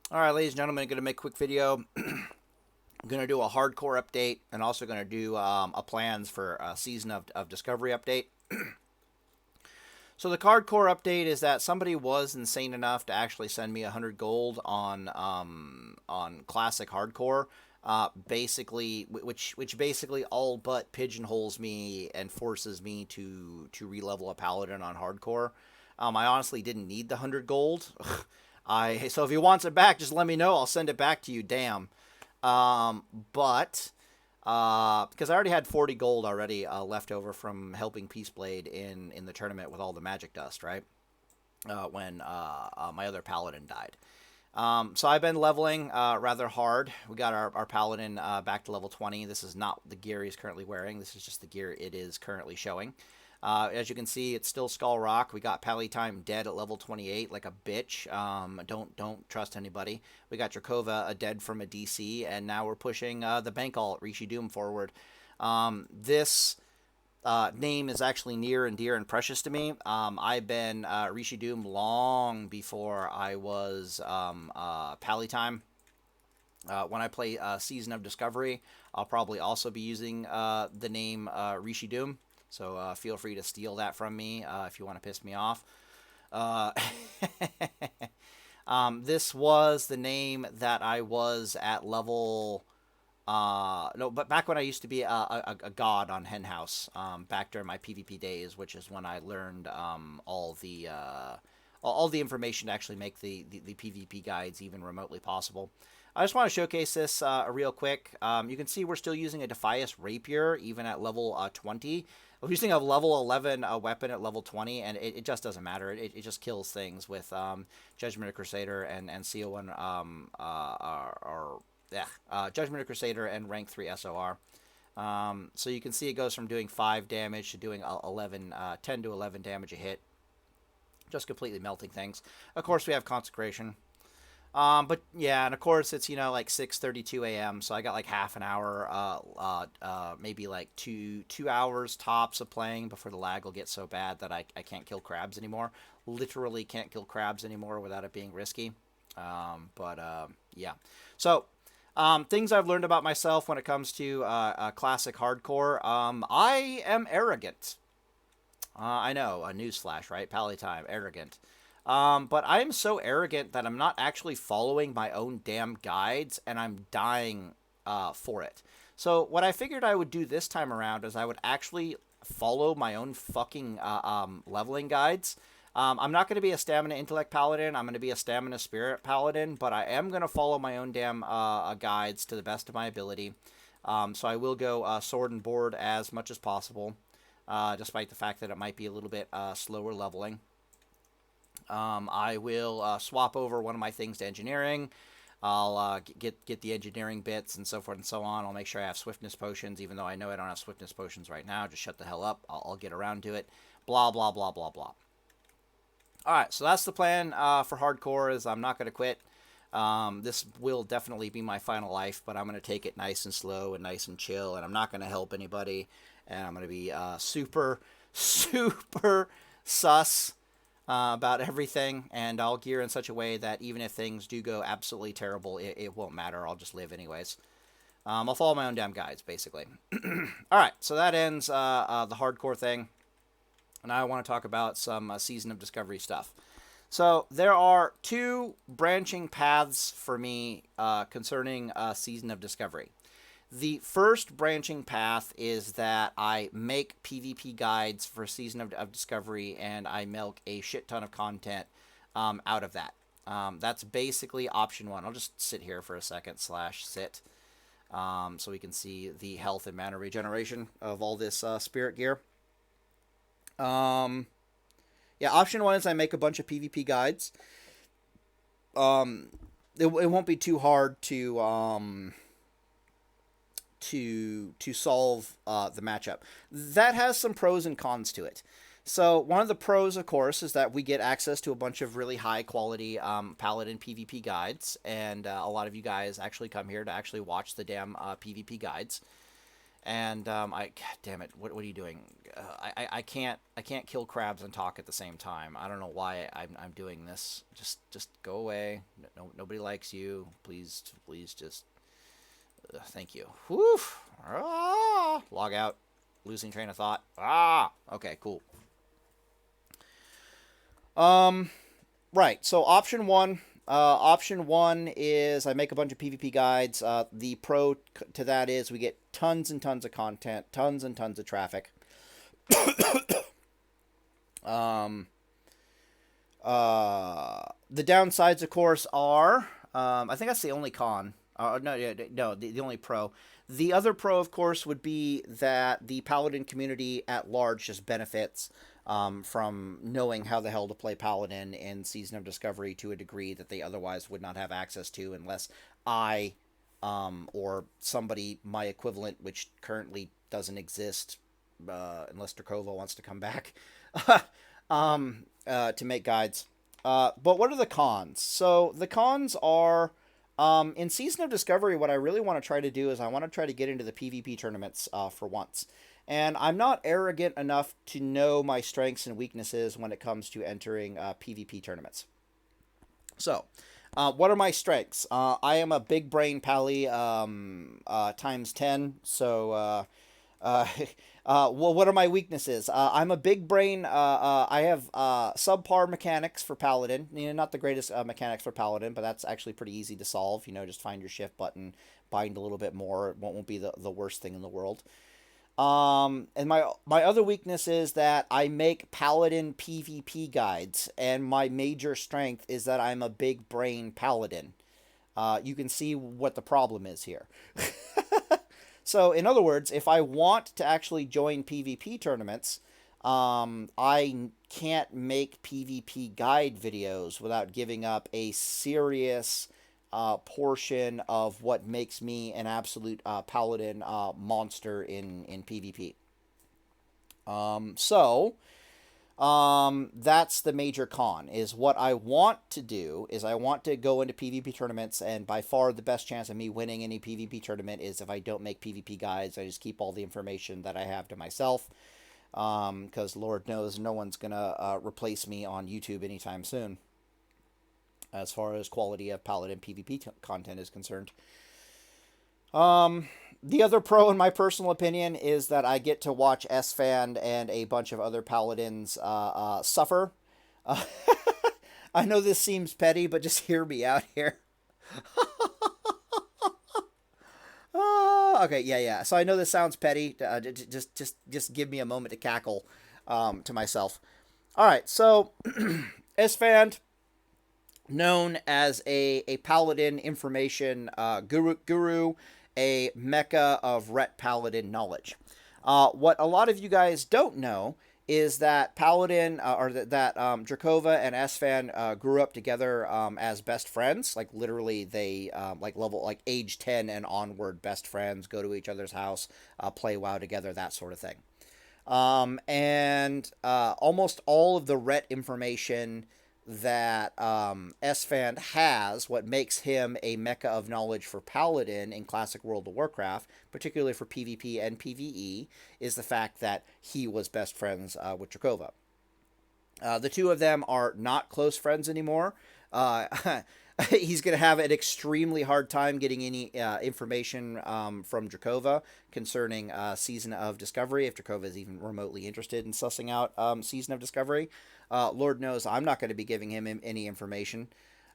All right, ladies and gentlemen, I'm going to make a quick video. I'm going to do a hardcore update and also going to do a plans for a season of Discovery update. So the hardcore update is that somebody was insane enough to actually send me 100 gold on classic hardcore. Basically, which basically all but pigeonholes me and forces me to relevel a paladin on hardcore. I honestly didn't need the 100 gold. So if he wants it back, just let me know. I'll send it back to you. Damn. But because I already had 40 gold already left over from helping Peaceblade in the tournament with all the magic dust, right? When my other paladin died. So I've been leveling rather hard. We got our paladin back to level 20. This is not the gear he's currently wearing. This is just the gear it is currently showing. As you can see, it's still Skull Rock. We got Paladin dead at level 28, like a bitch. Don't trust anybody. We got Drakova dead from a DC, and now we're pushing the bank alt Rishi Doom forward. This name is actually near and dear and precious to me. I've been Rishi Doom long before I was Paladin. When I play Season of Discovery, I'll probably also be using the name Rishi Doom. So feel free to steal that from me if you want to piss me off. Uh, this was the name that I was at level. No, but back when I used to be a god on Henhouse, back during my PvP days, which is when I learned all the information to actually make the PvP guides even remotely possible. I just want to showcase this real quick. You can see we're still using a Defias Rapier even at level 20. We're using a level 11 weapon at level 20, and it just doesn't matter. It just kills things with Judgment of Crusader and CO1 Judgment of Crusader and rank 3 SOR. So you can see it goes from doing 5 damage to doing 10 to 11 damage a hit. Just completely melting things. Of course, we have Consecration. But yeah, and of course it's like 6:32 a.m. So I got like half an hour, maybe like two hours tops of playing before the lag will get so bad that I can't kill crabs anymore. Literally can't kill crabs anymore without it being risky. Yeah. So things I've learned about myself when it comes to classic hardcore. I am arrogant. I know, a newsflash, right? Palatine, arrogant. But I am so arrogant that I'm not actually following my own damn guides, and I'm dying for it. So what I figured I would do this time around is I would actually follow my own fucking leveling guides. I'm not going to be a stamina intellect paladin. I'm going to be a stamina spirit paladin, but I am going to follow my own damn guides to the best of my ability. So I will go sword and board as much as possible, despite the fact that it might be a little bit slower leveling. I will swap over one of my things to engineering. I'll get the engineering bits and so forth and so on. I'll make sure I have swiftness potions, even though I know I don't have swiftness potions right now. Just shut the hell up. I'll get around to it. Blah, blah, blah, blah, blah. Alright, so that's the plan for hardcore, is I'm not going to quit. This will definitely be my final life, but I'm going to take it nice and slow and nice and chill, and I'm not going to help anybody, and I'm going to be super, super sus about everything, and I'll gear in such a way that even if things do go absolutely terrible, it won't matter. I'll just live anyways. I'll follow my own damn guides, basically. Alright, so that ends the hardcore thing. And now I want to talk about some Season of Discovery stuff. So there are two branching paths for me concerning Season of Discovery. The first branching path is that I make PvP guides for Season of Discovery, and I milk a shit ton of content out of that. That's basically option one. I'll just sit here for a second, /sit, so we can see the health and mana regeneration of all this spirit gear. Yeah, option one is I make a bunch of PvP guides. It won't be too hard to solve the matchup. That has some pros and cons to it. So one of the pros, of course, is that we get access to a bunch of really high quality Paladin PvP guides, and a lot of you guys actually come here to actually watch the damn PvP guides. And God damn it, what are you doing? I can't kill crabs and talk at the same time. I don't know why I'm doing this. Just go away. No, nobody likes you. Please just thank you. Whew. Ah, log out. Losing train of thought. Ah. Okay. Cool. Right. So option one is I make a bunch of PvP guides. The pro to that is we get tons and tons of content, tons and tons of traffic. um, the downsides, of course, are I think that's the only con. No, yeah, no, the only pro. The other pro, of course, would be that the Paladin community at large just benefits from knowing how the hell to play Paladin in Season of Discovery to a degree that they otherwise would not have access to unless I or somebody, my equivalent, which currently doesn't exist unless Drakova wants to come back, to make guides. But what are the cons? So the cons are... in Season of Discovery, what I really want to try to do is I want to try to get into the PvP tournaments for once. And I'm not arrogant enough to know my strengths and weaknesses when it comes to entering PvP tournaments. So, what are my strengths? I am a big brain pally times 10. So, well, what are my weaknesses? I'm a big brain. I have subpar mechanics for Paladin. You know, not the greatest mechanics for Paladin, but that's actually pretty easy to solve. You know, just find your shift button, bind a little bit more. It won't be the worst thing in the world. And my other weakness is that I make Paladin PvP guides, and my major strength is that I'm a big brain Paladin. You can see what the problem is here. So, in other words, if I want to actually join PvP tournaments, I can't make PvP guide videos without giving up a serious portion of what makes me an absolute Paladin monster in PvP. That's the major con, is what I want to do is I want to go into PvP tournaments, and by far the best chance of me winning any PvP tournament is if I don't make PvP guides. I just keep all the information that I have to myself, because Lord knows no one's going to replace me on YouTube anytime soon, as far as quality of Paladin PvP content is concerned. The other pro, in my personal opinion, is that I get to watch SFan and a bunch of other Paladins suffer. I know this seems petty, but just hear me out here. Okay, yeah. So I know this sounds petty. Just give me a moment to cackle to myself. All right, so SFan, known as a Paladin information guru, a mecca of Ret Paladin knowledge. What a lot of you guys don't know is that Paladin, or that Drakova and SFan grew up together as best friends. Like, literally, they, like age 10 and onward, best friends, go to each other's house, play WoW together, that sort of thing. And almost all of the Ret information that SFan has, what makes him a mecca of knowledge for Paladin in classic World of Warcraft, particularly for PvP and PvE, is the fact that he was best friends with Drakova. The two of them are not close friends anymore. He's going to have an extremely hard time getting any information from Drakova concerning Season of Discovery, if Drakova is even remotely interested in sussing out Season of Discovery. Lord knows I'm not going to be giving him any information.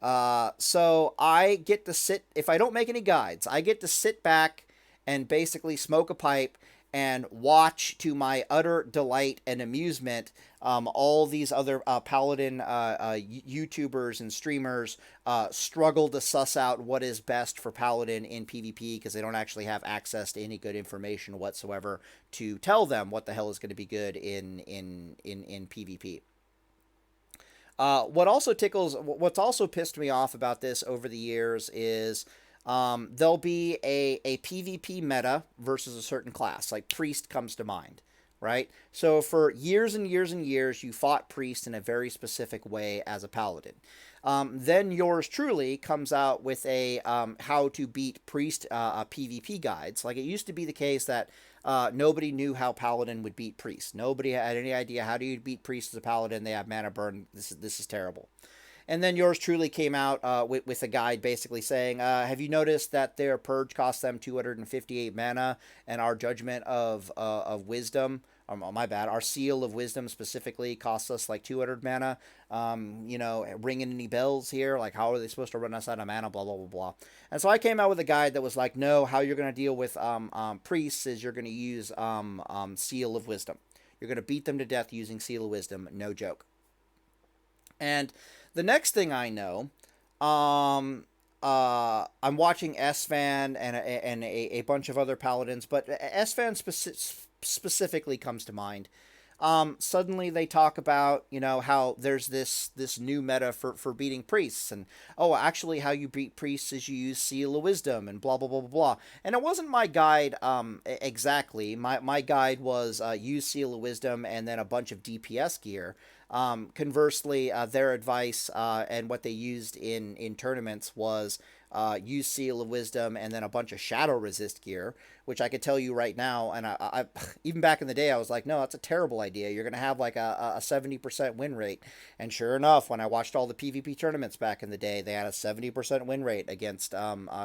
So I get to sit, if I don't make any guides, I get to sit back and basically smoke a pipe and watch, to my utter delight and amusement, all these other Paladin YouTubers and streamers struggle to suss out what is best for Paladin in PvP, because they don't actually have access to any good information whatsoever to tell them what the hell is going to be good in PvP. What's also pissed me off about this over the years is there'll be a PvP meta versus a certain class. Like Priest comes to mind, right? So for years and years and years, you fought priest in a very specific way as a paladin. Then yours truly comes out with a how to beat priest PvP guides. Like, it used to be the case that nobody knew how paladin would beat priest. Nobody had any idea how do you beat priest as a paladin. They have mana burn. This is terrible. And then yours truly came out with a guide basically saying, have you noticed that their purge costs them 258 mana, and our judgment of wisdom, my bad, our seal of wisdom specifically costs us like 200 mana. Ringing any bells here? Like, how are they supposed to run us out of mana? Blah, blah, blah, blah. And so I came out with a guide that was like, no, how you're going to deal with priests is you're going to use seal of wisdom. You're going to beat them to death using seal of wisdom. No joke. And the next thing I know, I'm watching SFan and a bunch of other paladins, but SFan specifically comes to mind. Suddenly they talk about, how there's this new meta for beating priests, and actually how you beat priests is you use seal of wisdom and blah blah blah blah blah. And it wasn't my guide exactly. My guide was use seal of wisdom and then a bunch of DPS gear. Conversely, their advice and what they used in tournaments was use seal of wisdom and then a bunch of shadow resist gear, which I could tell you right now, and I even back in the day I was like, no, that's a terrible idea. You're gonna have like a 70% win rate. And sure enough, when I watched all the PvP tournaments back in the day, they had a 70% win rate against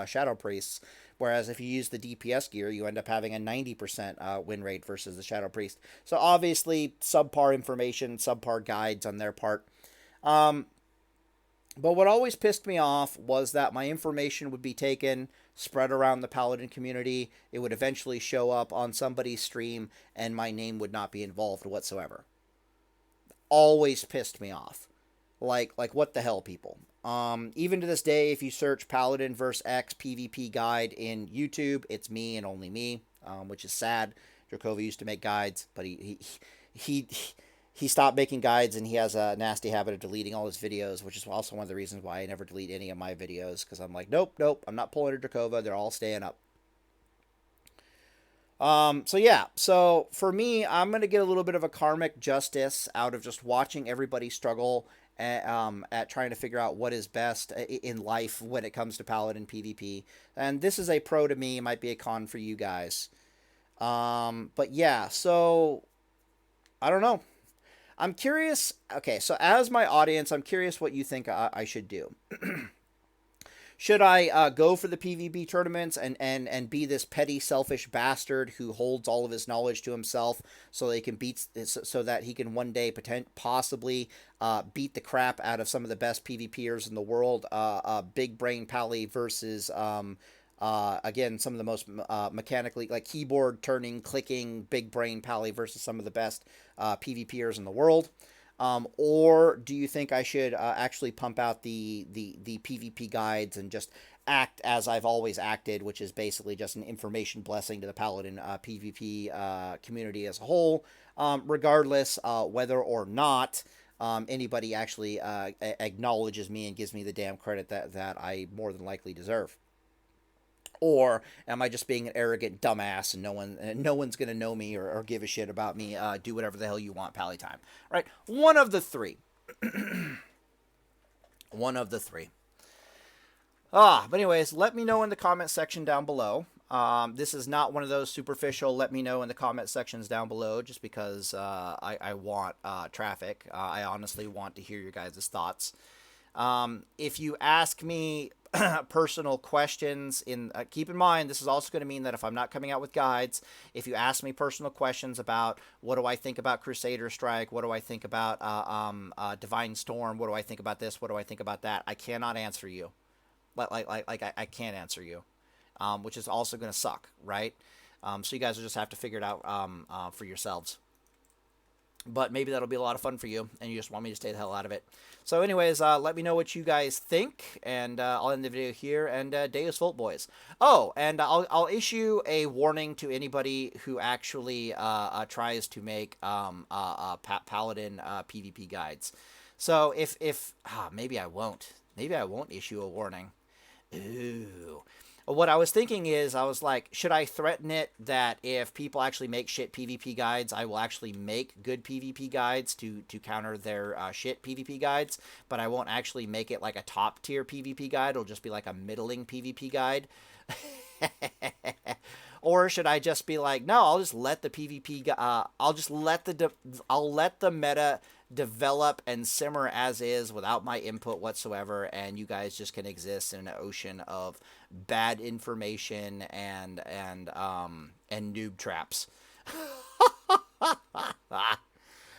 shadow priests. Whereas if you use the DPS gear, you end up having a 90% win rate versus the Shadow Priest. So obviously, subpar information, subpar guides on their part. But what always pissed me off was that my information would be taken, spread around the Paladin community. It would eventually show up on somebody's stream, and my name would not be involved whatsoever. Always pissed me off. Like what the hell, people? Even to this day, if you search Paladin vs. X PvP guide in YouTube, it's me and only me, which is sad. Dracova used to make guides, but he stopped making guides, and he has a nasty habit of deleting all his videos, which is also one of the reasons why I never delete any of my videos, because I'm like, nope, I'm not pulling a Dracova. They're all staying up. So for me, I'm going to get a little bit of a karmic justice out of just watching everybody struggle at trying to figure out what is best in life when it comes to Paladin PvP. And this is a pro to me, might be a con for you guys. But yeah, so I don't know. I'm curious. Okay, so as my audience, I'm curious what you think I should do. Should I go for the PvP tournaments and be this petty, selfish bastard who holds all of his knowledge to himself so that he can one day possibly beat the crap out of some of the best PvPers in the world? Big Brain Pally versus again, some of the most mechanically, like, keyboard turning, clicking Big Brain Pally versus some of the best PvPers in the world. Or do you think I should actually pump out the PvP guides and just act as I've always acted, which is basically just an information blessing to the Paladin PvP community as a whole, regardless whether or not anybody actually acknowledges me and gives me the damn credit that I more than likely deserve? Or am I just being an arrogant dumbass and no one's gonna know me or give a shit about me? Do whatever the hell you want, Pally time. Right? One of the three. One of the three. But anyways, let me know in the comment section down below. This is not one of those superficial let me know in the comment sections down below just because I want traffic. I honestly want to hear your guys' thoughts. If you ask me personal questions, keep in mind, this is also going to mean that if I'm not coming out with guides, if you ask me personal questions about what do I think about Crusader Strike, what do I think about Divine Storm, what do I think about this, what do I think about that, I cannot answer you. I can't answer you, which is also going to suck, right? So you guys will just have to figure it out for yourselves. But maybe that'll be a lot of fun for you, and you just want me to stay the hell out of it. So anyways, let me know what you guys think, and I'll end the video here, and Deus Vult, boys. Oh, and I'll issue a warning to anybody who actually tries to make Paladin PvP guides. So if maybe I won't. Maybe I won't issue a warning. Ooh. What I was thinking is, I was like, should I threaten it that if people actually make shit PvP guides, I will actually make good PvP guides to counter their shit PvP guides, but I won't actually make it like a top tier PvP guide. It'll just be like a middling PvP guide. Or should I just be like, no, I'll just let the PvP, I'll just let I'll let the meta develop and simmer as is without my input whatsoever, and you guys just can exist in an ocean of bad information and noob traps.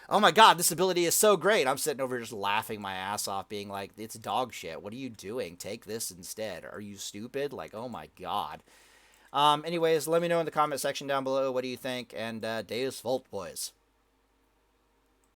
Oh my god, this ability is so great. I'm sitting over just laughing my ass off, being like, it's dog shit. What are you doing? Take this instead. Are you stupid? Like, oh my god. Anyways, let me know in the comment section down below what do you think, and Deus Volt, boys.